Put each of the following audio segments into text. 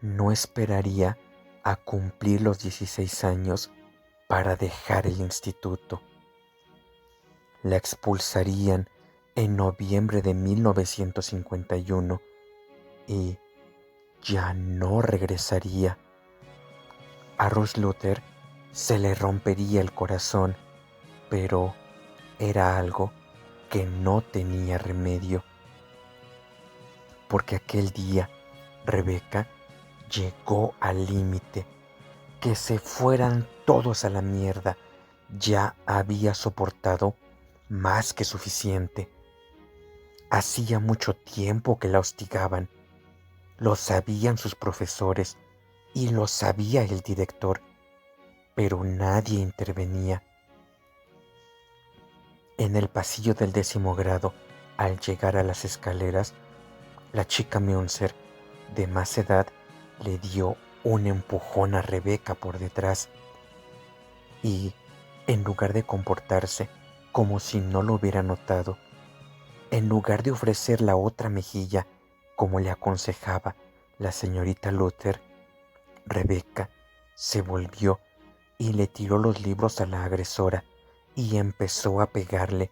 no esperaría a cumplir los 16 años para dejar el instituto. La expulsarían en noviembre de 1951 y ya no regresaría. A Rose Luther se le rompería el corazón, pero era algo que no tenía remedio, porque aquel día Rebecca llegó al límite. Que se fueran todos a la mierda. Ya había soportado más que suficiente. Hacía mucho tiempo que la hostigaban. Lo sabían sus profesores y lo sabía el director, pero nadie intervenía. En el pasillo del 10º grado, al llegar a las escaleras, la chica Münzer, de más edad, le dio un empujón a Rebecca por detrás y, en lugar de comportarse como si no lo hubiera notado, en lugar de ofrecer la otra mejilla como le aconsejaba la señorita Luther, Rebecca se volvió y le tiró los libros a la agresora y empezó a pegarle,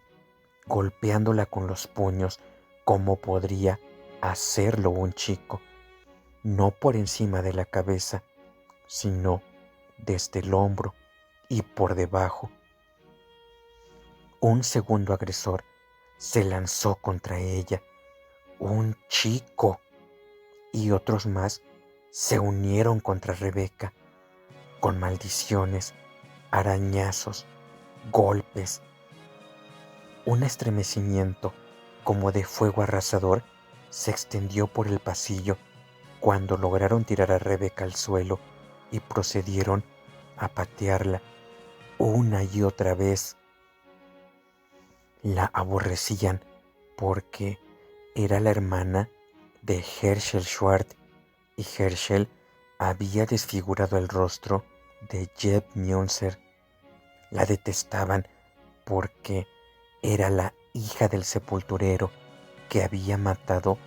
golpeándola con los puños como podría hacerlo un chico, no por encima de la cabeza, sino desde el hombro y por debajo. Un segundo agresor se lanzó contra ella, un chico, y otros más se unieron contra Rebecca, con maldiciones, arañazos, golpes. Un estremecimiento como de fuego arrasador se extendió por el pasillo cuando lograron tirar a Rebecca al suelo y procedieron a patearla una y otra vez. La aborrecían porque era la hermana de Herschel Schwartz y Herschel había desfigurado el rostro de Jeb Münzer. La detestaban porque era la hija del sepulturero que había matado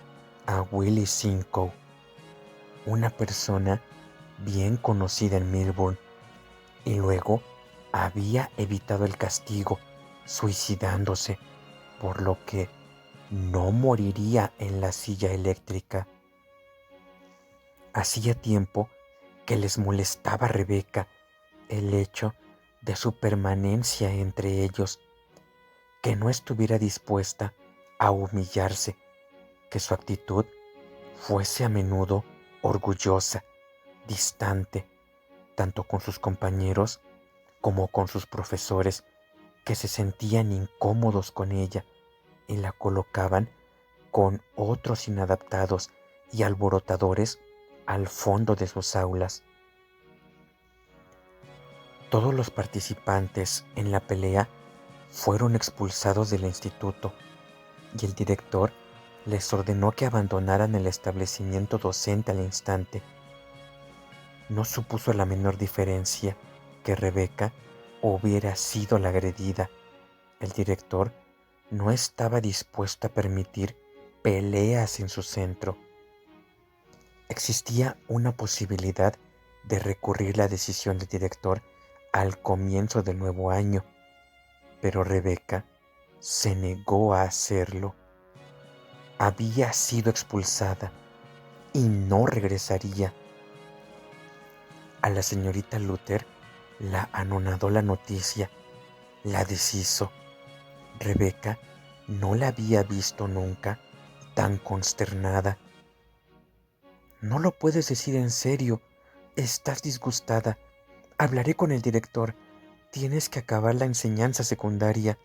a Willie Simcoe, una persona bien conocida en Melbourne, y luego había evitado el castigo suicidándose, por lo que no moriría en la silla eléctrica. Hacía tiempo que les molestaba a Rebecca el hecho de su permanencia entre ellos, que no estuviera dispuesta a humillarse, que su actitud fuese a menudo orgullosa, distante, tanto con sus compañeros como con sus profesores, que se sentían incómodos con ella y la colocaban con otros inadaptados y alborotadores al fondo de sus aulas. Todos los participantes en la pelea fueron expulsados del instituto y el director les ordenó que abandonaran el establecimiento docente al instante. No supuso la menor diferencia que Rebecca hubiera sido la agredida. El director no estaba dispuesto a permitir peleas en su centro. Existía una posibilidad de recurrir la decisión del director al comienzo del nuevo año, pero Rebecca se negó a hacerlo. Había sido expulsada y no regresaría. A la señorita Luther la anonadó la noticia, la deshizo. Rebecca no la había visto nunca tan consternada. No lo puedes decir en serio. Estás disgustada. Hablaré con el director. Tienes que acabar la enseñanza secundaria.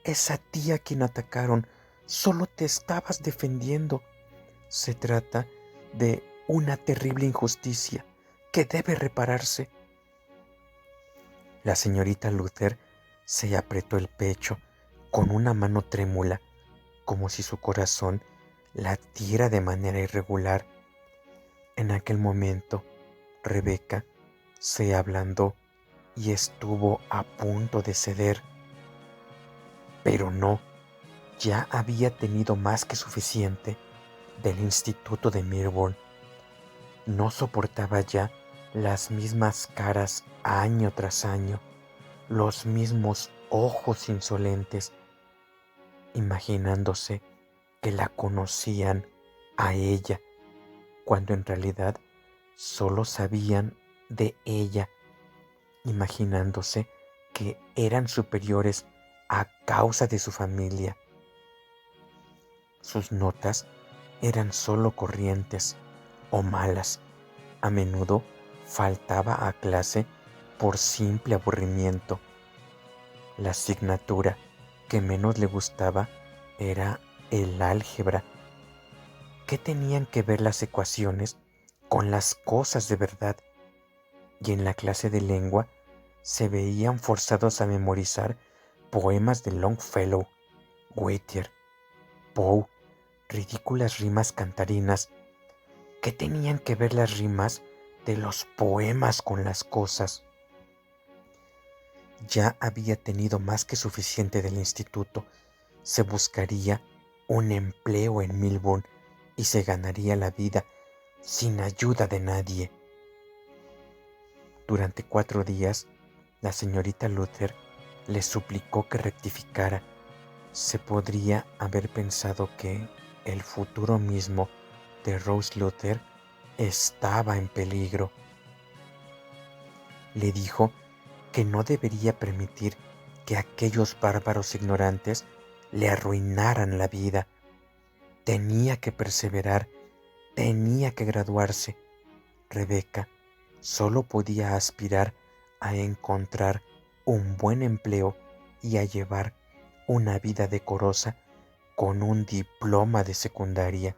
Es a ti a quien atacaron. Solo te estabas defendiendo. Se trata de una terrible injusticia que debe repararse. La señorita Luther se apretó el pecho con una mano trémula, como si su corazón latiera de manera irregular. En aquel momento, Rebecca se ablandó y estuvo a punto de ceder. Pero no, ya había tenido más que suficiente del instituto de Melbourne. No soportaba ya las mismas caras año tras año, los mismos ojos insolentes, imaginándose que la conocían a ella, cuando en realidad solo sabían de ella, imaginándose que eran superiores a causa de su familia. Sus notas eran solo corrientes o malas. A menudo faltaba a clase por simple aburrimiento. La asignatura que menos le gustaba era el álgebra. ¿Qué tenían que ver las ecuaciones con las cosas de verdad? Y en la clase de lengua se veían forzados a memorizar poemas de Longfellow, Whittier, Poe, ridículas rimas cantarinas. ¿Qué tenían que ver las rimas de los poemas con las cosas? Ya había tenido más que suficiente del instituto. Se buscaría un empleo en Milburn y se ganaría la vida sin ayuda de nadie. Durante 4 días, la señorita Luther le suplicó que rectificara. Se podría haber pensado que el futuro mismo de Rose Luther estaba en peligro. Le dijo que no debería permitir que aquellos bárbaros ignorantes le arruinaran la vida. Tenía que perseverar, tenía que graduarse. Rebecca solo podía aspirar a encontrar un buen empleo y a llevar una vida decorosa con un diploma de secundaria.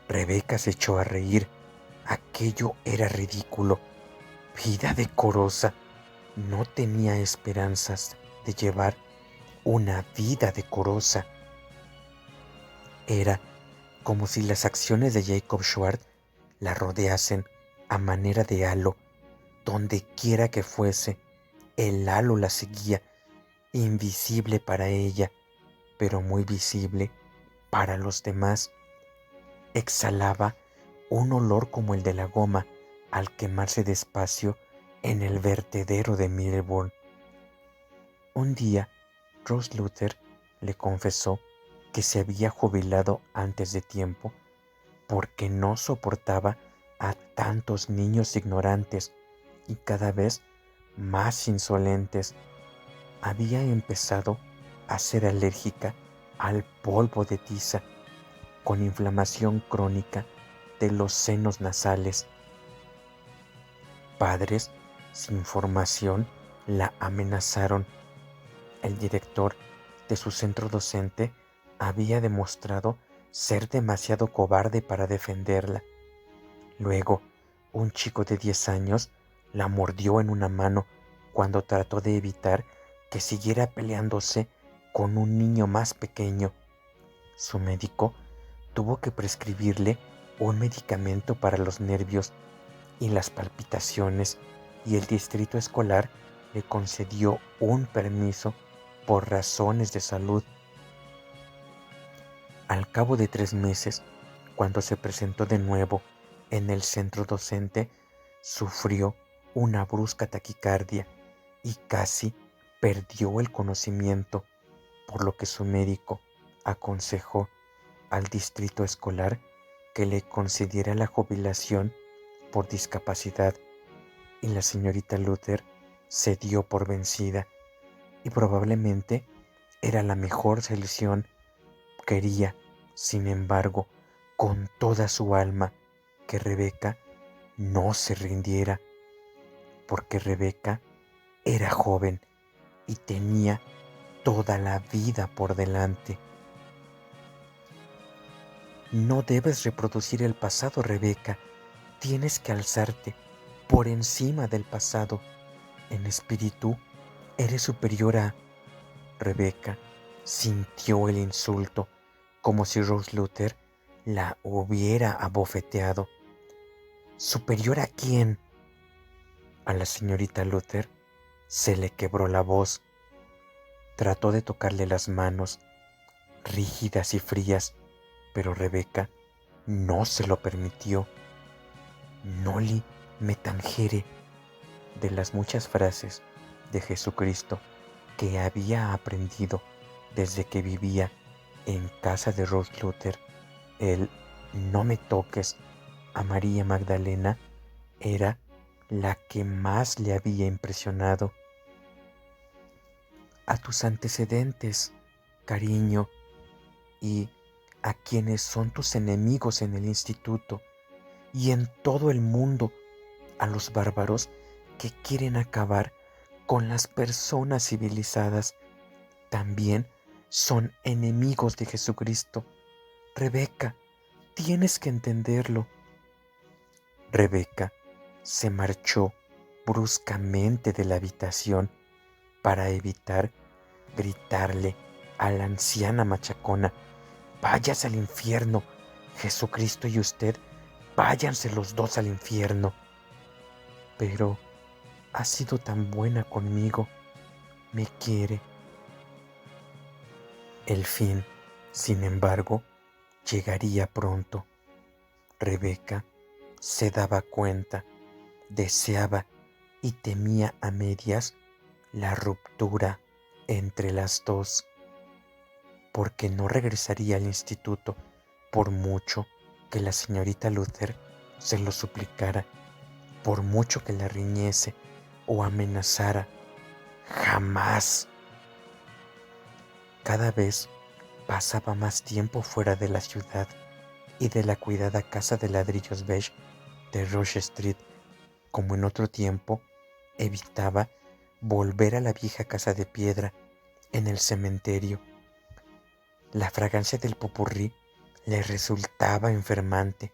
Rebecca se echó a reír. Aquello era ridículo. Vida decorosa. No tenía esperanzas de llevar una vida decorosa. Era como si las acciones de Jacob Schwartz la rodeasen a manera de halo. Donde quiera que fuese, el halo la seguía, invisible para ella, pero muy visible para los demás. Exhalaba un olor como el de la goma al quemarse despacio en el vertedero de Milburn. Un día, Rose Luther le confesó que se había jubilado antes de tiempo porque no soportaba a tantos niños ignorantes y cada vez más insolentes. Había empezado a ser alérgica al polvo de tiza, con inflamación crónica de los senos nasales. Padres sin formación la amenazaron. El director de su centro docente había demostrado ser demasiado cobarde para defenderla. Luego, un chico de 10 años la mordió en una mano cuando trató de evitar que siguiera peleándose con un niño más pequeño. Su médico tuvo que prescribirle un medicamento para los nervios y las palpitaciones, y el distrito escolar le concedió un permiso por razones de salud. Al cabo de 3 meses, cuando se presentó de nuevo en el centro docente, sufrió una brusca taquicardia y casi perdió el conocimiento, por lo que su médico aconsejó al distrito escolar que le concediera la jubilación por discapacidad, y la señorita Luther se dio por vencida, y probablemente era la mejor solución. Quería, sin embargo, con toda su alma, que Rebecca no se rindiera, porque Rebecca era joven y tenía toda la vida por delante. No debes reproducir el pasado, Rebecca. Tienes que alzarte por encima del pasado. En espíritu, eres superior a... Rebecca sintió el insulto como si Rose Luther la hubiera abofeteado. ¿Superior a quién? A la señorita Luther se le quebró la voz. Trató de tocarle las manos, rígidas y frías, pero Rebecca no se lo permitió. noli me tangere, de las muchas frases de Jesucristo que había aprendido desde que vivía en casa de Rothluther. El no me toques a María Magdalena era la que más le había impresionado. A tus antecedentes, cariño, y a quienes son tus enemigos en el instituto y en todo el mundo, a los bárbaros que quieren acabar con las personas civilizadas, también son enemigos de Jesucristo. Rebeca, tienes que entenderlo. Rebeca se marchó bruscamente de la habitación para evitar gritarle a la anciana machacona: váyase al infierno, Jesucristo y usted, váyanse los dos al infierno. Pero ha sido tan buena conmigo, me quiere. El fin, sin embargo, llegaría pronto. Rebeca se daba cuenta, deseaba y temía a medias la ruptura entre las dos, porque no regresaría al instituto por mucho que la señorita Luther se lo suplicara, por mucho que la riñese o amenazara. Jamás. Cada vez pasaba más tiempo fuera de la ciudad y de la cuidada casa de ladrillos beige de Rush Street. Como en otro tiempo, evitaba volver a la vieja casa de piedra en el cementerio. La fragancia del popurrí le resultaba enfermante.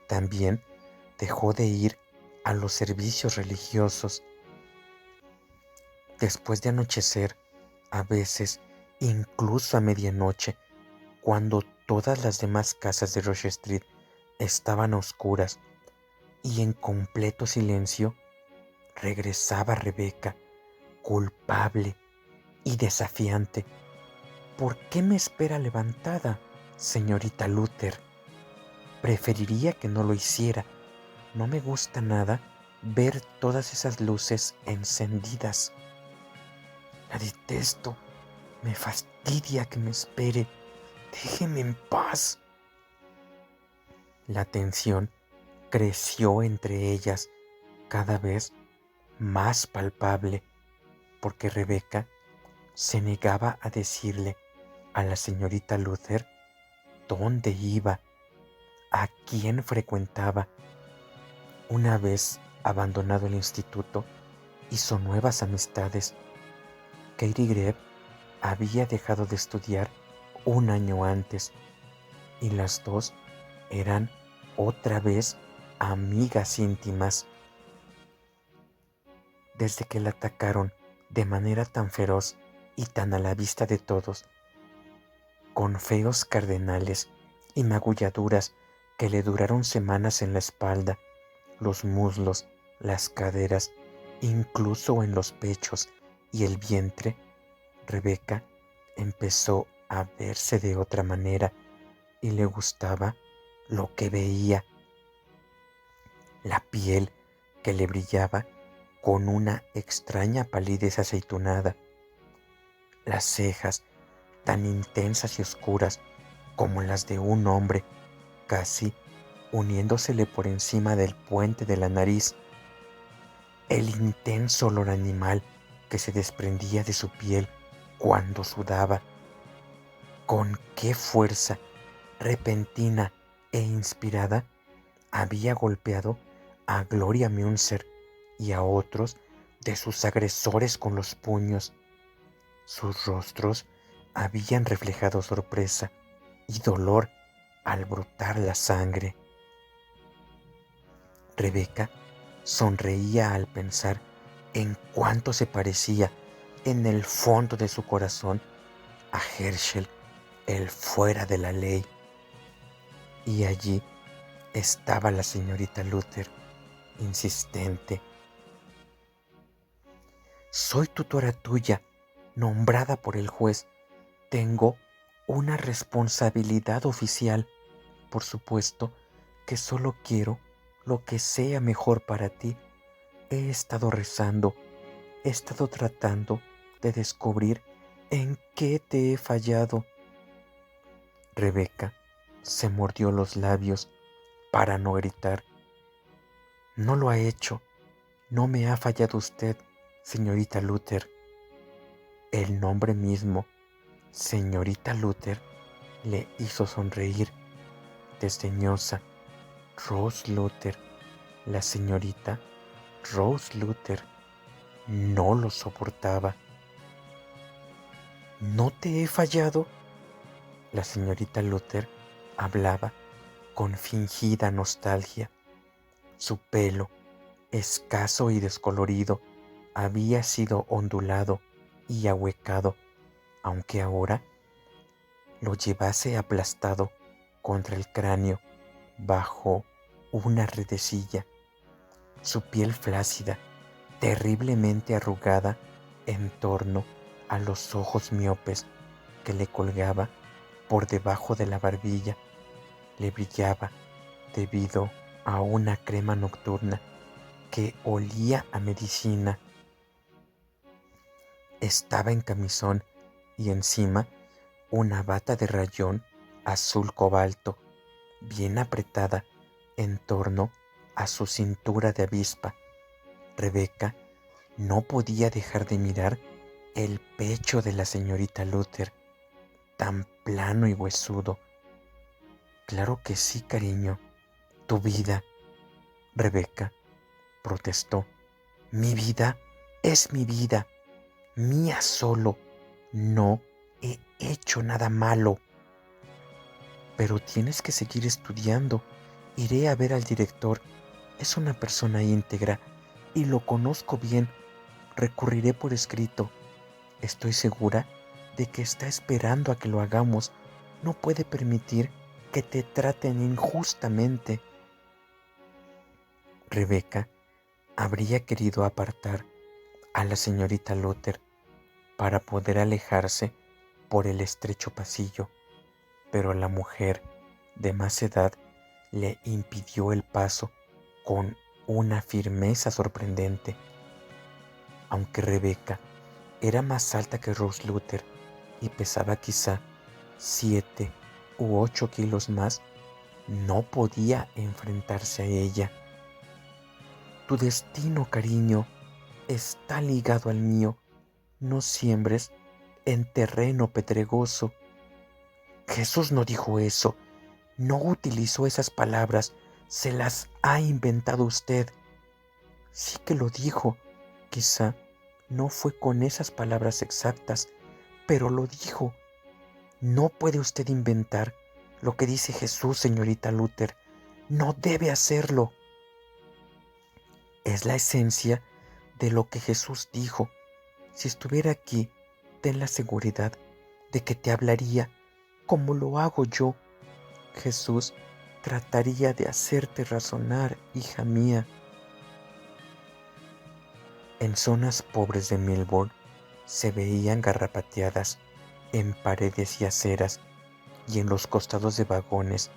También dejó de ir a los servicios religiosos. Después de anochecer, a veces incluso a medianoche, cuando todas las demás casas de Rush Street estaban a oscuras y en completo silencio, regresaba Rebeca, culpable y desafiante. ¿Por qué me espera levantada, señorita Luther? Preferiría que no lo hiciera. No me gusta nada ver todas esas luces encendidas. La detesto. Me fastidia que me espere. Déjeme en paz. La tensión creció entre ellas, cada vez más palpable, porque Rebeca se negaba a decirle a la señorita Luther dónde iba, a quién frecuentaba. Una vez abandonado el instituto, hizo nuevas amistades. Katie Greb había dejado de estudiar un año antes y las dos eran otra vez amigas íntimas. Desde que la atacaron de manera tan feroz y tan a la vista de todos, con feos cardenales y magulladuras que le duraron semanas en la espalda, los muslos, las caderas, incluso en los pechos y el vientre, Rebeca empezó a verse de otra manera y le gustaba lo que veía. La piel que le brillaba con una extraña palidez aceitunada, las cejas tan intensas y oscuras como las de un hombre, casi uniéndosele por encima del puente de la nariz, el intenso olor animal que se desprendía de su piel cuando sudaba. Con qué fuerza repentina e inspirada había golpeado a Gloria Münzer y a otros de sus agresores con los puños. Sus rostros habían reflejado sorpresa y dolor al brotar la sangre. Rebeca sonreía al pensar en cuánto se parecía en el fondo de su corazón a Herschel, el fuera de la ley. Y allí estaba la señorita Luther, insistente. Soy tutora tuya, nombrada por el juez. Tengo una responsabilidad oficial. Por supuesto que solo quiero lo que sea mejor para ti. He estado rezando, he estado tratando de descubrir en qué te he fallado. Rebeca se mordió los labios para no gritar. No lo ha hecho, no me ha fallado usted, señorita Luther. El nombre mismo, señorita Luther, le hizo sonreír. Desdeñosa, Rose Luther, la señorita Rose Luther, no lo soportaba. ¿No te he fallado? La señorita Luther hablaba con fingida nostalgia. Su pelo, escaso y descolorido, había sido ondulado y ahuecado, aunque ahora lo llevase aplastado contra el cráneo bajo una redecilla. Su piel flácida, terriblemente arrugada en torno a los ojos miopes que le colgaba por debajo de la barbilla, le brillaba debido a una crema nocturna que olía a medicina. Estaba en camisón y encima una bata de rayón azul cobalto, bien apretada en torno a su cintura de avispa. Rebeca no podía dejar de mirar el pecho de la señorita Luther, tan plano y huesudo. Claro que sí, cariño, tu vida. Rebeca protestó. Mi vida es mi vida, mía solo. No he hecho nada malo. Pero tienes que seguir estudiando. Iré a ver al director. Es una persona íntegra y lo conozco bien. Recurriré por escrito. Estoy segura de que está esperando a que lo hagamos. No puede permitir que te traten injustamente. Rebeca habría querido apartar a la señorita Luther para poder alejarse por el estrecho pasillo, pero la mujer de más edad le impidió el paso con una firmeza sorprendente. Aunque Rebeca era más alta que Rose Luther y pesaba quizá 7 u 8 kilos más, no podía enfrentarse a ella. Tu destino, cariño, está ligado al mío. No siembres en terreno pedregoso. Jesús no dijo eso. No utilizó esas palabras. Se las ha inventado usted. Sí que lo dijo. Quizá no fue con esas palabras exactas, pero lo dijo. No puede usted inventar lo que dice Jesús, señorita Luther. No debe hacerlo. Es la esencia de lo que Jesús dijo. Si estuviera aquí, ten la seguridad de que te hablaría como lo hago yo. Jesús trataría de hacerte razonar, hija mía. En zonas pobres de Melbourne se veían garrapateadas en paredes y aceras y en los costados de vagones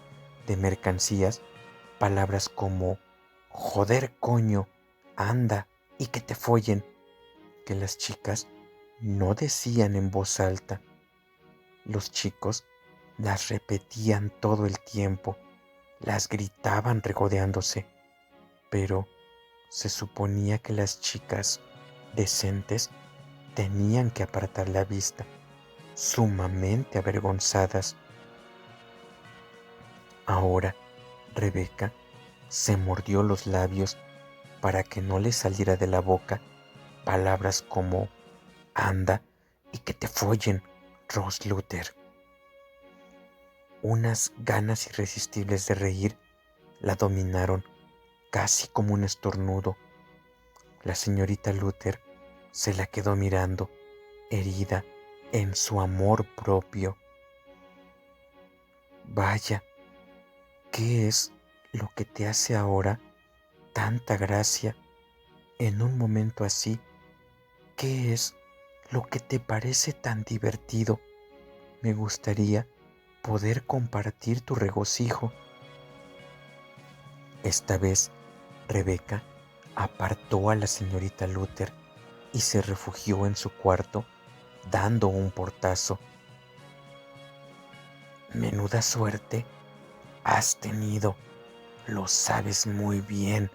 de mercancías palabras como joder, coño, anda y que te follen, que las chicas no decían en voz alta. Los chicos las repetían todo el tiempo, las gritaban regodeándose, pero se suponía que las chicas decentes tenían que apartar la vista, sumamente avergonzadas. Ahora Rebeca se mordió los labios para que no le saliera de la boca palabras como anda y que te follen, Rose Luther. Unas ganas irresistibles de reír la dominaron, casi como un estornudo. La señorita Luther se la quedó mirando, herida en su amor propio. Vaya, ¿qué es lo que te hace ahora tanta gracia en un momento así? ¿Qué es lo que te parece tan divertido? Me gustaría poder compartir tu regocijo. Esta vez Rebeca apartó a la señorita Luther y se refugió en su cuarto dando un portazo. Menuda suerte has tenido, lo sabes muy bien,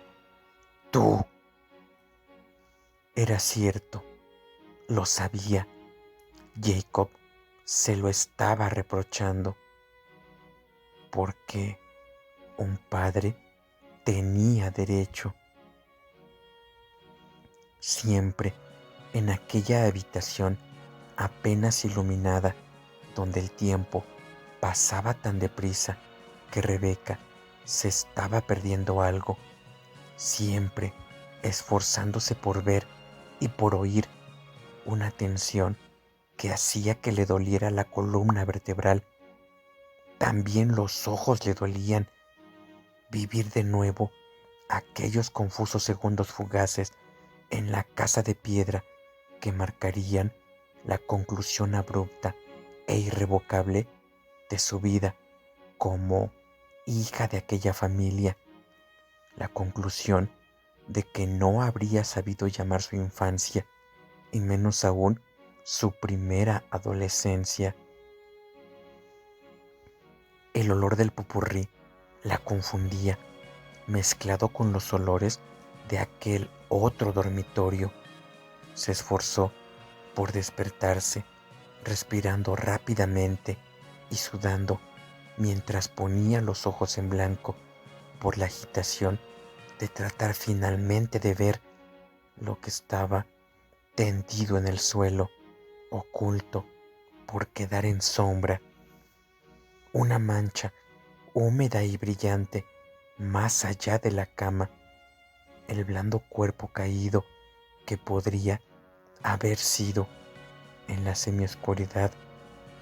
tú. Era cierto, lo sabía. Jacob se lo estaba reprochando porque un padre tenía derecho. Siempre en aquella habitación apenas iluminada, donde el tiempo pasaba tan deprisa que Rebeca se estaba perdiendo algo, siempre esforzándose por ver y por oír, una tensión que hacía que le doliera la columna vertebral. También los ojos le dolían. Vivir de nuevo aquellos confusos segundos fugaces en la casa de piedra que marcarían la conclusión abrupta e irrevocable de su vida como hija de aquella familia, la conclusión de que no habría sabido llamar su infancia y menos aún su primera adolescencia. El olor del popurrí la confundía, mezclado con los olores de aquel otro dormitorio. Se esforzó por despertarse, respirando rápidamente y sudando mientras ponía los ojos en blanco por la agitación de tratar finalmente de ver lo que estaba tendido en el suelo, oculto por quedar en sombra. Una mancha húmeda y brillante más allá de la cama, el blando cuerpo caído que podría haber sido, en la semioscuridad,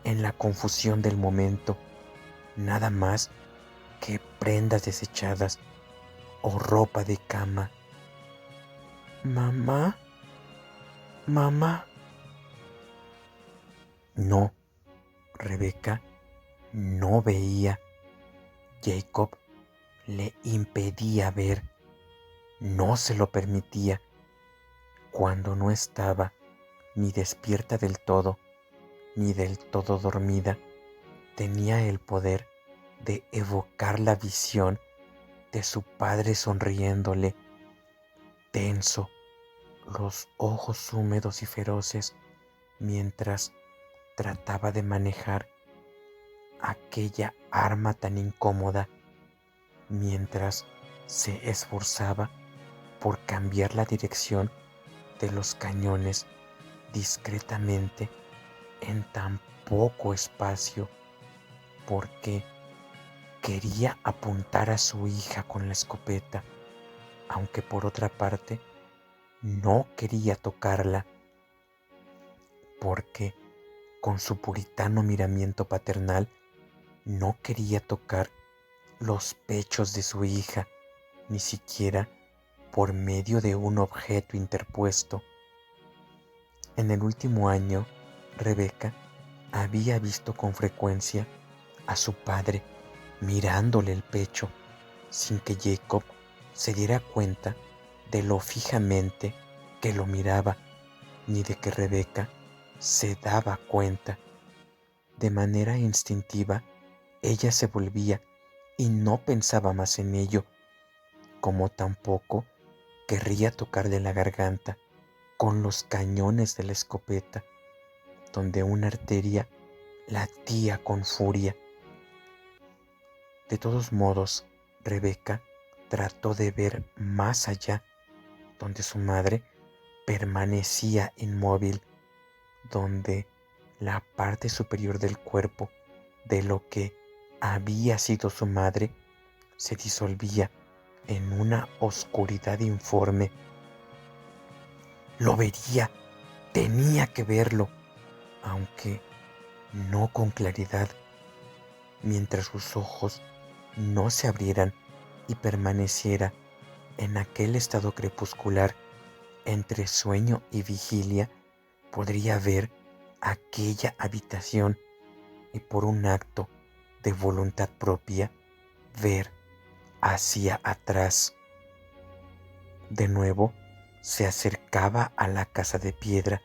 en la confusión del momento, nada más que prendas desechadas o ropa de cama. Mamá, mamá. No, Rebeca no veía. Jacob le impedía ver, no se lo permitía. Cuando no estaba ni despierta del todo, ni del todo dormida, tenía el poder de evocar la visión de su padre sonriéndole, tenso, los ojos húmedos y feroces, mientras trataba de manejar aquella arma tan incómoda, mientras se esforzaba por cambiar la dirección de los cañones discretamente en tan poco espacio, porque quería apuntar a su hija con la escopeta, aunque por otra parte no quería tocarla, porque con su puritano miramiento paternal no quería tocar los pechos de su hija, ni siquiera por medio de un objeto interpuesto. En el último año, Rebeca había visto con frecuencia a su padre mirándole el pecho sin que Jacob se diera cuenta de lo fijamente que lo miraba, ni de que Rebeca se daba cuenta. De manera instintiva, ella se volvía y no pensaba más en ello, como tampoco querría tocarle la garganta con los cañones de la escopeta, donde una arteria latía con furia. De todos modos, Rebeca trató de ver más allá, donde su madre permanecía inmóvil, donde la parte superior del cuerpo de lo que había sido su madre se disolvía en una oscuridad informe. Lo vería, tenía que verlo, aunque no con claridad, mientras sus ojos no se abrieran y permaneciera en aquel estado crepuscular entre sueño y vigilia. Podría ver aquella habitación y por un acto de voluntad propia ver hacia atrás. De nuevo, se acercaba a la casa de piedra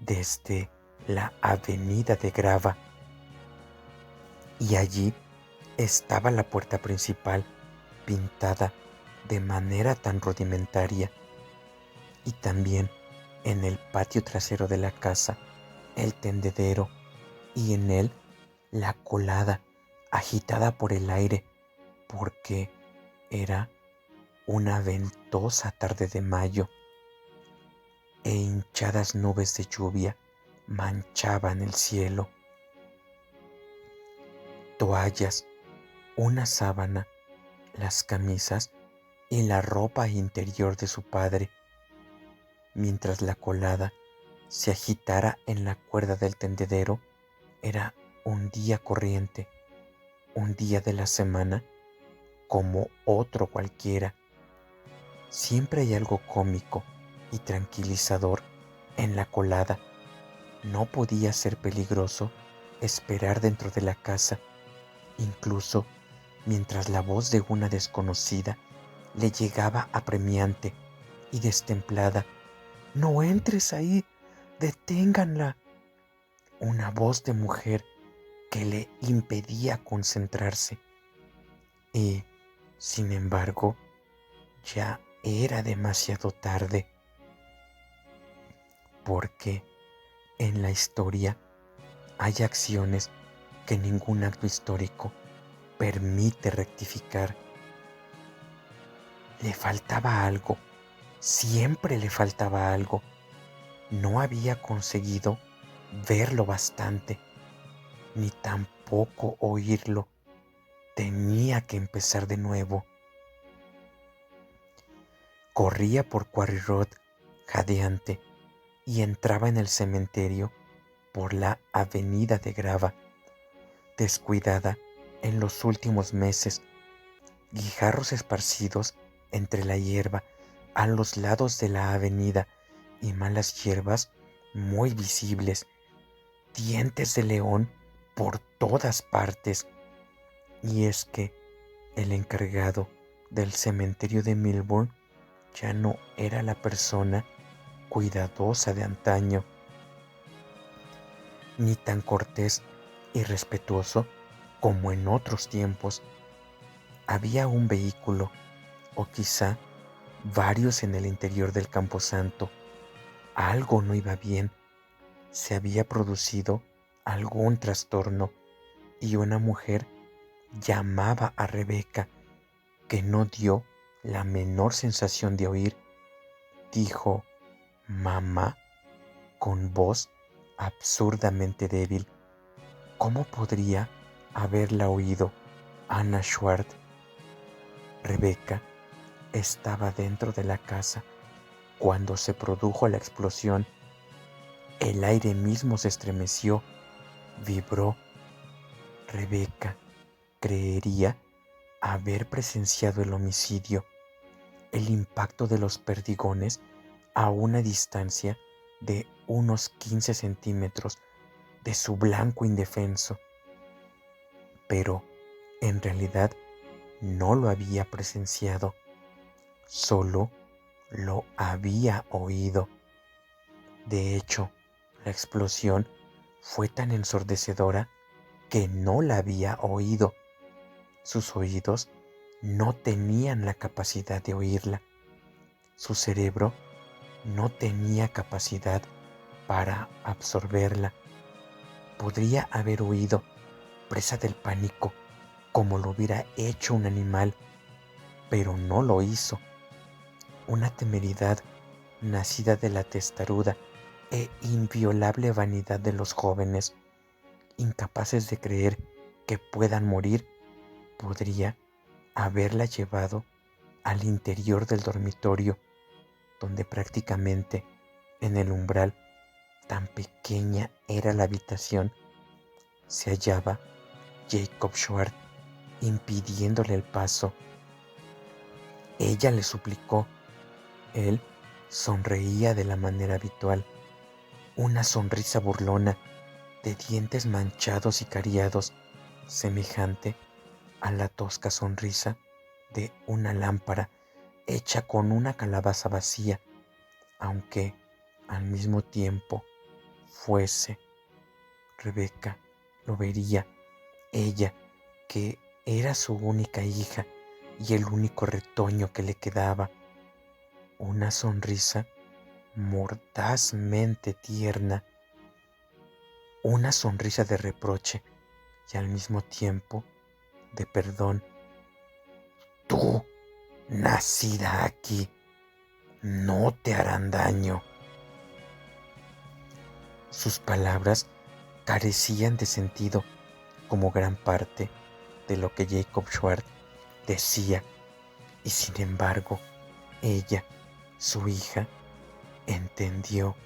desde la avenida de grava, y allí estaba la puerta principal pintada de manera tan rudimentaria, y también en el patio trasero de la casa el tendedero, y en él la colada agitada por el aire, porque era una ventosa tarde de mayo e hinchadas nubes de lluvia manchaban el cielo. Toallas, una sábana, las camisas y la ropa interior de su padre, mientras la colada se agitara en la cuerda del tendedero. Era un día corriente, un día de la semana como otro cualquiera. Siempre hay algo cómico y tranquilizador en la colada. No podía ser peligroso esperar dentro de la casa, incluso mientras la voz de una desconocida le llegaba apremiante y destemplada. «¡No entres ahí! ¡Deténganla!». Una voz de mujer que le impedía concentrarse. Y, sin embargo, ya era demasiado tarde, porque en la historia hay acciones que ningún acto histórico permite rectificar. Le faltaba algo, siempre le faltaba algo. No había conseguido verlo bastante, ni tampoco oírlo. Tenía que empezar de nuevo. Corría por Quarry Road jadeante y entraba en el cementerio por la avenida de grava, descuidada en los últimos meses, guijarros esparcidos entre la hierba a los lados de la avenida y malas hierbas muy visibles, dientes de león por todas partes. Y es que el encargado del cementerio de Milburn ya no era la persona cuidadosa de antaño, ni tan cortés y respetuoso como en otros tiempos. Había un vehículo, o quizá varios en el interior del camposanto. Algo no iba bien. Se había producido algún trastorno y una mujer llamaba a Rebeca, que no dio la menor sensación de oír. Dijo «mamá» con voz absurdamente débil. ¿Cómo podría haberla oído Anna Schwartz? Rebeca estaba dentro de la casa cuando se produjo la explosión. El aire mismo se estremeció, vibró. Rebeca creería haber presenciado el homicidio, el impacto de los perdigones a una distancia de unos 15 centímetros de su blanco indefenso. Pero en realidad no lo había presenciado, solo lo había oído. De hecho, la explosión fue tan ensordecedora que no la había oído. Sus oídos no tenían la capacidad de oírla. Su cerebro no tenía capacidad para absorberla. Podría haber huido, presa del pánico, como lo hubiera hecho un animal, pero no lo hizo. Una temeridad nacida de la testaruda e inviolable vanidad de los jóvenes, incapaces de creer que puedan morir, podría haberla llevado al interior del dormitorio, donde prácticamente en el umbral, tan pequeña era la habitación, se hallaba Jacob Schwartz, impidiéndole el paso. Ella le suplicó. Él sonreía de la manera habitual, una sonrisa burlona de dientes manchados y cariados, semejante a la tosca sonrisa de una lámpara hecha con una calabaza vacía, aunque al mismo tiempo fuese. Rebeca lo vería, ella, que era su única hija y el único retoño que le quedaba, una sonrisa mordazmente tierna, una sonrisa de reproche y al mismo tiempo de perdón. Tú, nacida aquí, no te harán daño. Sus palabras carecían de sentido, como gran parte de lo que Jacob Schwartz decía, y sin embargo, ella, su hija, entendió,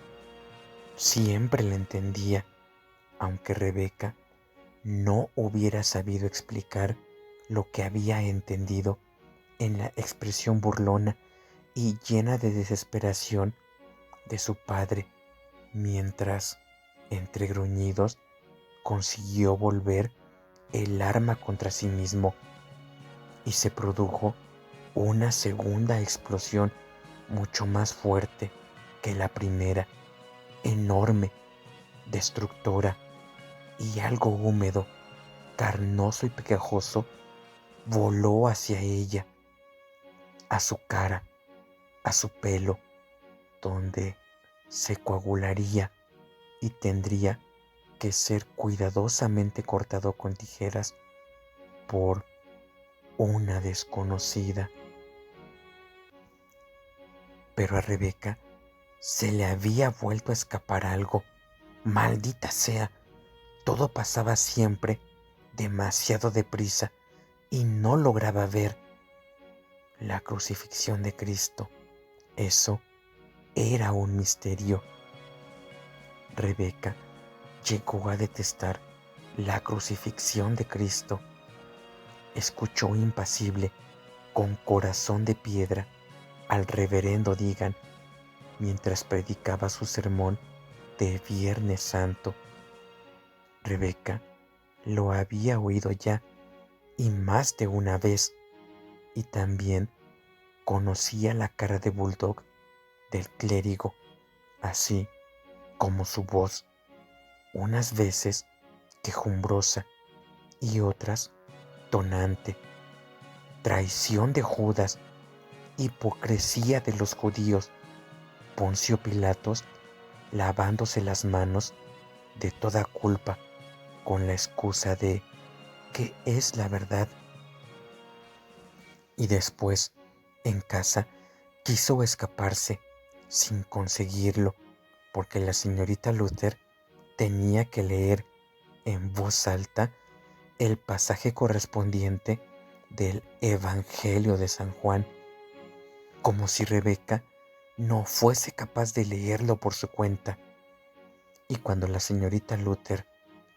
siempre la entendía, aunque Rebeca no hubiera sabido explicar lo que había entendido en la expresión burlona y llena de desesperación de su padre, mientras, entre gruñidos, consiguió volver el arma contra sí mismo y se produjo una segunda explosión mucho más fuerte que la primera, enorme, destructora, y algo húmedo, carnoso y pegajoso voló hacia ella, a su cara, a su pelo, donde se coagularía y tendría que ser cuidadosamente cortado con tijeras por una desconocida. Pero a Rebeca se le había vuelto a escapar algo. Maldita sea, todo pasaba siempre demasiado deprisa y no lograba ver la crucifixión de Cristo. Eso era un misterio. Rebeca llegó a detestar la crucifixión de Cristo. Escuchó impasible, con corazón de piedra, al reverendo Digan mientras predicaba su sermón de Viernes Santo. Rebeca lo había oído ya, y más de una vez, y también conocía la cara de bulldog del clérigo, así como su voz, unas veces quejumbrosa y otras tonante. Traición de Judas, hipocresía de los judíos, Poncio Pilatos lavándose las manos de toda culpa con la excusa de que es la verdad. Y después, en casa, quiso escaparse sin conseguirlo, porque la señorita Luther tenía que leer en voz alta el pasaje correspondiente del Evangelio de San Juan, como si Rebeca no fuese capaz de leerlo por su cuenta. Y cuando la señorita Luther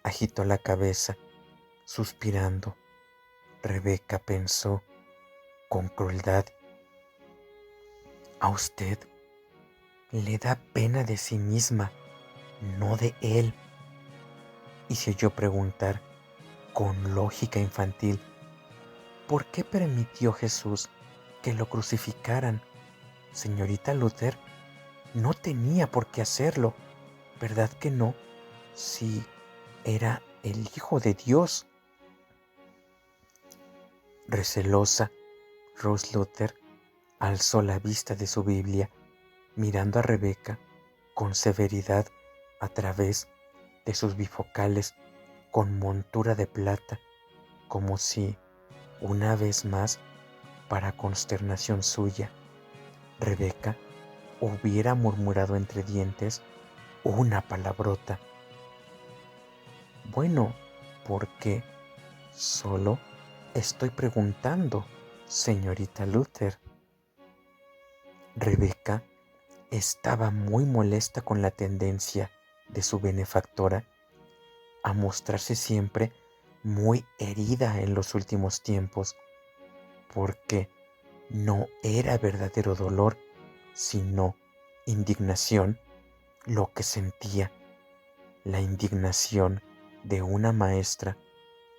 agitó la cabeza, suspirando, Rebeca pensó con crueldad: a usted le da pena de sí misma, no de él. Y se oyó preguntar con lógica infantil: ¿por qué permitió Jesús que lo crucificaran? Señorita Luther, no tenía por qué hacerlo, ¿verdad que no? Si era el Hijo de Dios. Recelosa, Rose Luther alzó la vista de su Biblia, mirando a Rebeca con severidad a través de sus bifocales con montura de plata, como si, una vez más, para consternación suya, Rebeca hubiera murmurado entre dientes una palabrota. Bueno, ¿por qué? Solo estoy preguntando, señorita Luther. Rebeca estaba muy molesta con la tendencia de su benefactora a mostrarse siempre muy herida en los últimos tiempos, porque no era verdadero dolor, sino indignación lo que sentía, la indignación de una maestra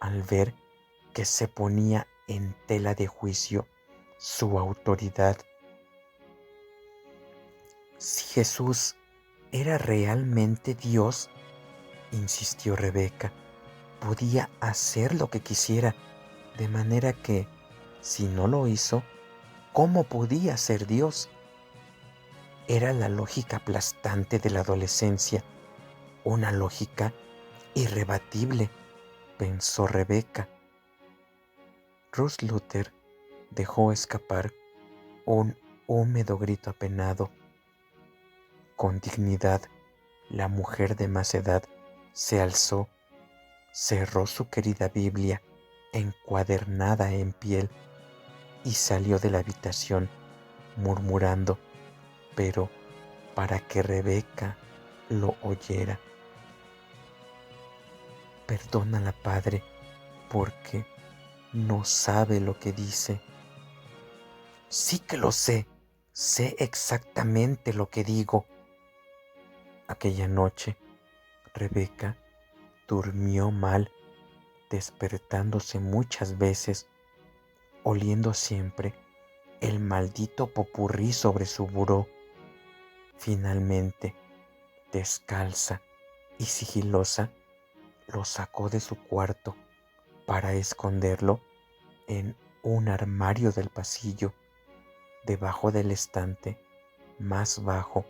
al ver que se ponía en tela de juicio su autoridad Si Jesús era realmente Dios, insistió Rebeca, podía hacer lo que quisiera, de manera que, si no lo hizo, ¿cómo podía ser Dios? Era la lógica aplastante de la adolescencia, una lógica irrebatible, pensó Rebeca. Ruth Luther dejó escapar un húmedo grito apenado. Con dignidad, la mujer de más edad se alzó, cerró su querida Biblia encuadernada en piel y salió de la habitación murmurando, pero para que Rebeca lo oyera: perdónala, Padre, porque no sabe lo que dice. Sí que lo sé exactamente lo que digo. Aquella noche, Rebeca durmió mal, despertándose muchas veces, oliendo siempre el maldito popurrí sobre su buró. Finalmente, descalza y sigilosa, lo sacó de su cuarto para esconderlo en un armario del pasillo, debajo del estante más bajo,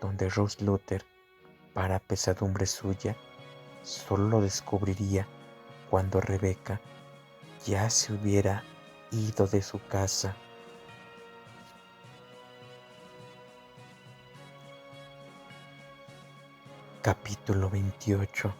donde Ruth Luther, para pesadumbre suya, solo lo descubriría cuando Rebeca ya se hubiera ido de su casa. Capítulo 28.